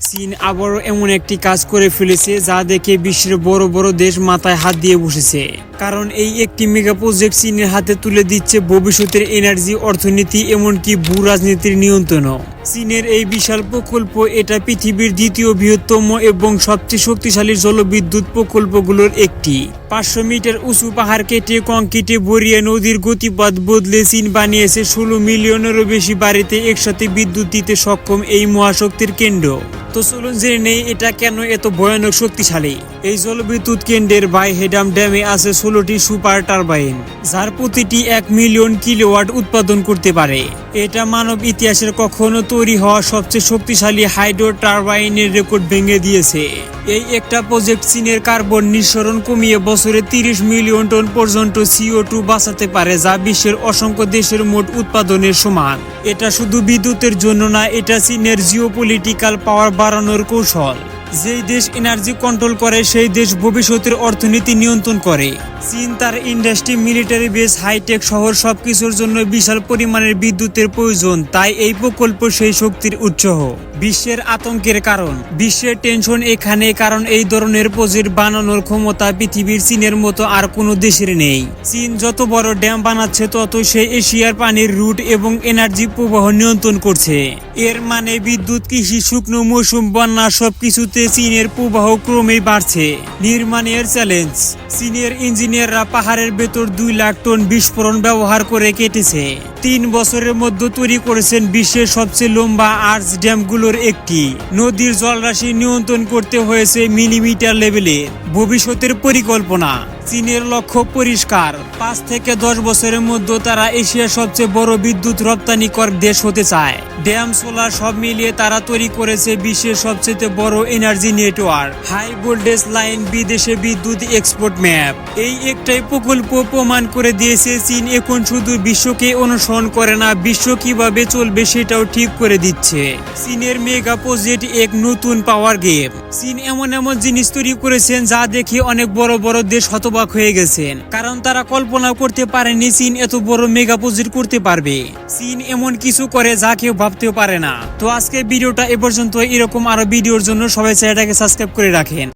চীন আবারও এমন একটি কাজ করে ফেলেছে যা দেখে বিশ্বের বড় বড় দেশ মাথায় হাত দিয়ে বসেছে। কারণ এই একটি মেগা প্রজেক্ট চীনের হাতে তুলে দিচ্ছে ভবিষ্যতের এনার্জি, অর্থনীতি, এমনকি ভূ রাজনীতির নিয়ন্ত্রণও। চীনের এই বিশাল প্রকল্প এটা পৃথিবীর দ্বিতীয় বৃহত্তম এবং সবচেয়ে শক্তিশালী জলবিদ্যুৎ প্রকল্পগুলোর একটি। 500 মিটার উঁচু পাহাড় কেটে কংক্রিটে ভরিয়ে নদীর গতিপথ বদলে চীন বানিয়েছে 16 মিলিয়নেরও বেশি বাড়িতে একসাথে বিদ্যুৎ দিতে সক্ষম এই মহাশক্তির কেন্দ্র। তো চলুন জেনে নেই এটা কেন এত ভয়ানক শক্তিশালী। এই জলবিদ্যুৎ কেন্দ্রের বাইহেডাম ড্যামে আছে 16টি সুপার টারবাইন, যার প্রতিটি 1 মিলিয়ন কিলোওয়াট উৎপাদন করতে পারে। এটা মানব ইতিহাসের কখনো তৈরি হওয়া সবচেয়ে শক্তিশালী হাইড্রো টারবাইনের রেকর্ড ভেঙে দিয়েছে। এই একটা প্রজেক্ট চীনের কার্বন নিঃসরণ কমিয়ে বছরে 30 মিলিয়ন টন পর্যন্ত CO2 বাঁচাতে পারে, যা বিশ্বের অসংখ্য দেশের মোট উৎপাদনের সমান। এটা শুধু বিদ্যুতের জন্য না, এটা চীনের জিওপলিটিক্যাল পাওয়ার বাড়ানোর কৌশল। যেই দেশ এনার্জি কন্ট্রোল করে সেই দেশ ভবিষ্যতের অর্থনীতি নিয়ন্ত্রণ করে। চীন তার ইন্ডাস্ট্রি, মিলিটারি বেস, হাইটেক শহর সবকিছুর জন্য বিশাল পরিমাণের বিদ্যুতের প্রয়োজন। তাই এই প্রকল্প সেই শক্তির উৎস, বিশ্বের আতঙ্কের কারণ। বিশ্বের টেনশন এখানে, কারণ এই ধরনের প্রজেক্ট বানানোর ক্ষমতা পৃথিবীর চীনের মতো আর কোনো দেশের নেই। চীন যত বড় ড্যাম বানাচ্ছে তত সে এশিয়ার পানির রুট এবং এনার্জি প্রবাহ নিয়ন্ত্রণ করছে। এর মানে বিদ্যুৎ, কৃষি, শুকনো মৌসুম, বন্যা সবকিছুতে চীনের প্রবাহ ক্রমেই বাড়ছে। নির্মাণের চ্যালেঞ্জ। চীনের ইঞ্জিনিয়াররা পাহাড়ের ভেতর 2 লাখ টন বিস্ফোরণ ব্যবহার করে কেটেছে। 3 বছরের মধ্যে তৈরি করেছেন বিশ্বের সবচেয়ে লম্বা আর্চ ড্যামগুলোর একটি। নদীর জলরাশি নিয়ন্ত্রণ করতে হয়েছে মিলিমিটার লেভেলে। ভবিষ্যতের পরিকল্পনা। চীনের লক্ষ্য পরিষ্কার, 5 থেকে 10 বছরের মধ্যে তারা এশিয়ার সবচেয়ে বড় বিদ্যুৎ রপ্তানিকর দেশ হতে চায়। ড্যাম, সোলার সব মিলিয়ে তারা তৈরি করেছে বিশ্বের সবচেয়ে বড় energy network. High voltage line, বিদেশে বিদ্যুৎ এক্সপোর্ট ম্যাপ। এই একটাই প্রকল্প প্রমাণ করে দিয়েছে চীন এখন শুধু বিশ্বকে অনুসরণ করে না, বিশ্ব কিভাবে চলবে সেটাও ঠিক করে দিচ্ছে। চীনের মেগা প্রজেক্ট এক নতুন পাওয়ার গেম। চীন এমন এমন জিনিস তৈরি করেছেন যা দেখে অনেক বড় বড় দেশ হতবাক হয়ে গেছেন, কারণ তারা কল্পনা করতে পারেনি চীন এত বড় মেগা প্রজেক্ট করতে পারবে। চীন এমন কিছু করে যা কেউ ভাবতেও পারে না। তো আজকের ভিডিওটা এ পর্যন্ত। এরকম আরো ভিডিওর জন্য সবাই চ্যানেলটাকে সাবস্ক্রাইব করে রাখেন।